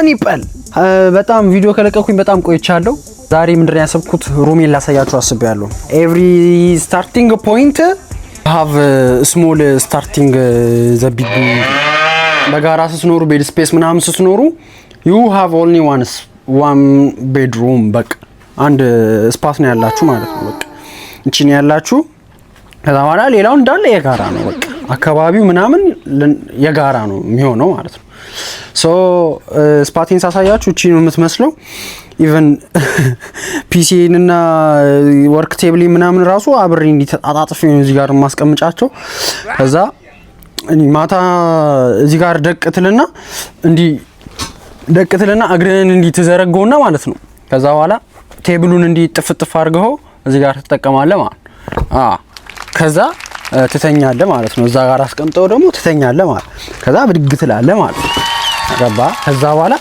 ሰኒፐል በጣም ቪዲዮ ከለቀኩኝ በጣም ቆይቻለሁ። ዛሬ ምንድነው ያሰብኩት ሩሜን ላሳያችሁ አስቤያለሁ። ኤቭሪ ስታርቲንግ ፖይንት ሃቭ ስሞል ስታርቲንግ ዘ ቢግ በጋራ ስትኖሩ ቤድ ስፔስ ምናምን ስትኖሩ ዩ ሃቭ ኦንሊ ዋን ቤድሩም በቃ አንድ ስፓስ ነው ያላችሁ ማለት ነው። በቃ እቺን ያላችሁ ከዛ በኋላ ሌላው እንዳለ የጋራ ነው። በቃ አካባቢው ምናምን የጋራ ነው የሚሆነው ማለት ነው። ሶ ስፓቲን ሳሳያችሁ እቺ ነው የምትመስለው። ኢቭን ፒሲን እና ወርክ ቴብል ምናምን ራሱ አብሬ እንዲታጣጥፍ ነው እዚህ ጋር ማስቀምጫቸው። ከዛ ማታ እዚህ ጋር ደቅትልና እግርህን እንዲ ተዘረገውና ማለት ነው። ከዛ በኋላ ቴብሉን እንዲ ጥፍጥፍ አድርገው እዚህ ጋር ተጠቀማለህ ማለት ከዛ ትተኛለህ ማለት ነው። እዛ ጋር አስቀምጠው ደግሞ ትተኛለህ ማለት ከዛ ብድግ ትላለህ ማለት ነው። ገባ? ከዛ በኋላ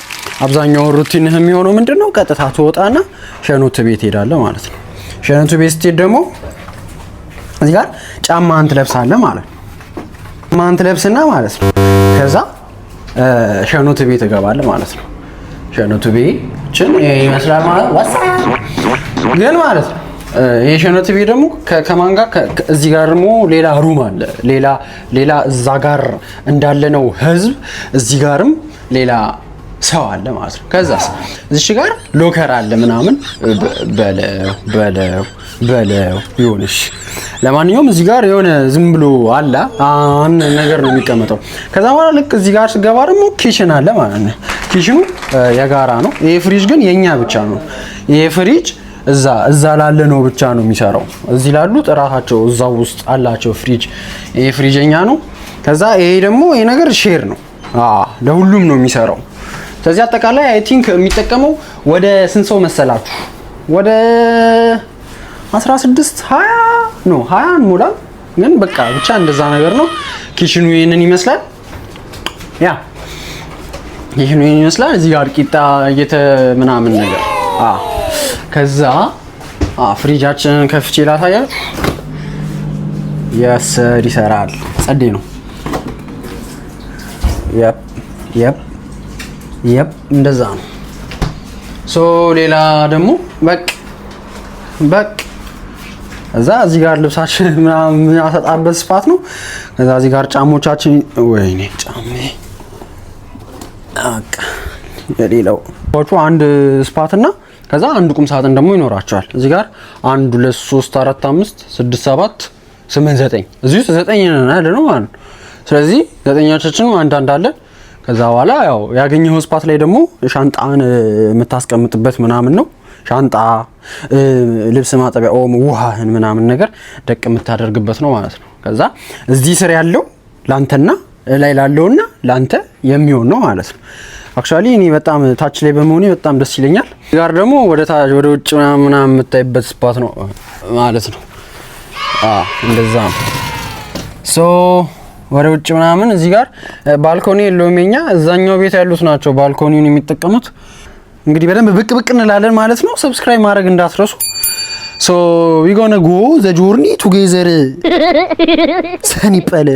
አብዛኛው ሩቲንህ የሚሆነው ምንድነው? ቀጥታ ትወጣና ሸኖት ቤት ሄዳለህ ማለት ነው። ሸኖት ቤት ስትሄድ ደግሞ እዚህ ጋር ጫማህን ትለብሳለህ ማለት ነው። ጫማህን ትለብስና ማለት ነው ከዛ ሸኖት ቤት እገባለህ ማለት ነው። ሸኖት ቤትን ይመስላል ማለት ግን ማለት ነው። የሸኖት ቤት ደግሞ ከማን ጋር እዚህ ጋር ደግሞ ሌላ ሩም አለ። ሌላ እዛ ጋር እንዳለ ነው ህዝብ፣ እዚህ ጋርም ሌላ ሰው አለ ማለት ነው። ከዛስ እዚህ ጋር ሎከር አለ ምናምን በለው ይሁንሽ። ለማንኛውም እዚህ ጋር የሆነ ዝም ብሎ አለ አንድ ነገር ነው የሚቀመጠው። ከዛ በኋላ ልክ እዚህ ጋር ስገባ ደግሞ ኪችን አለ ማለት ነው። ኪችኑ የጋራ ነው። ይሄ ፍሪጅ ግን የኛ ብቻ ነው። ይሄ ፍሪጅ እዛ ላለ ነው ብቻ ነው የሚሰራው። እዚህ ላሉት ራሳቸው እዛው ውስጥ አላቸው ፍሪጅ። ይሄ ፍሪጅ የኛ ነው። ከዛ ይሄ ደግሞ ይሄ ነገር ሼር ነው። ለሁሉም ነው የሚሰራው። ስለዚህ አጠቃላይ አይ ቲንክ የሚጠቀመው ወደ ስንት ሰው መሰላችሁ? ወደ 16 20 ነው 20 ሞላ ግን በቃ ብቻ እንደዛ ነገር ነው። ኪችኑ ይሄንን ይመስላል። ይሄን ይመስላል። እዚህ ጋር ቂጣ ምናምን ነገር ከዛ ፍሪጃችንን ከፍቼ ላሳያችሁ። ይሰራል። ጸዴ ነው። የፕ እንደዛ ነው። ሶ ሌላ ደግሞ በቅ እዛ እዚህ ጋር ልብሳችን ምናምን ያሰጣበት ስፋት ነው። ከዛ እዚህ ጋር ጫሞቻችን ወይኔ ጫሜ የሌላው አንድ ስፓትና ከዛ አንድ ቁም ሳጥን ደግሞ ይኖራቸዋል። እዚህ ጋር 1 2 3 4 5 6 7 8 9 እዚህ 9 ነን አይደል ማለት ነው። ስለዚህ 9ኛችን አንድ አለ። ከዛ በኋላ ያው ያገኘው ስፓት ላይ ደግሞ ሻንጣን የምታስቀምጥበት ምናምን ነው። ሻንጣ ልብስ ማጠቢያ ውሃህን ምናምን ነገር ደቅ የምታደርግበት ነው ማለት ነው። ከዛ እዚህ ስር ያለው ላንተና ላይ ላለውና ላንተ የሚሆን ነው ማለት ነው። አክቹአሊ እኔ በጣም ታች ላይ በመሆኔ በጣም ደስ ይለኛል። እዚህ ጋር ደግሞ ወደ ውጭ ምናምን የምታይበት ስፓት ነው ማለት ነው። እንደዛ ነው። ሶ ወደ ውጭ ምናምን እዚህ ጋር ባልኮኒ የለውም። የኛ እዛኛው ቤት ያሉት ናቸው ባልኮኒውን የሚጠቀሙት። እንግዲህ በደንብ ብቅ እንላለን ማለት ነው። ሰብስክራይብ ማድረግ እንዳትረሱ። ሶ ዊ ጎና ጎ ዘ ጆርኒ ቱጌዘር ሰኒፐል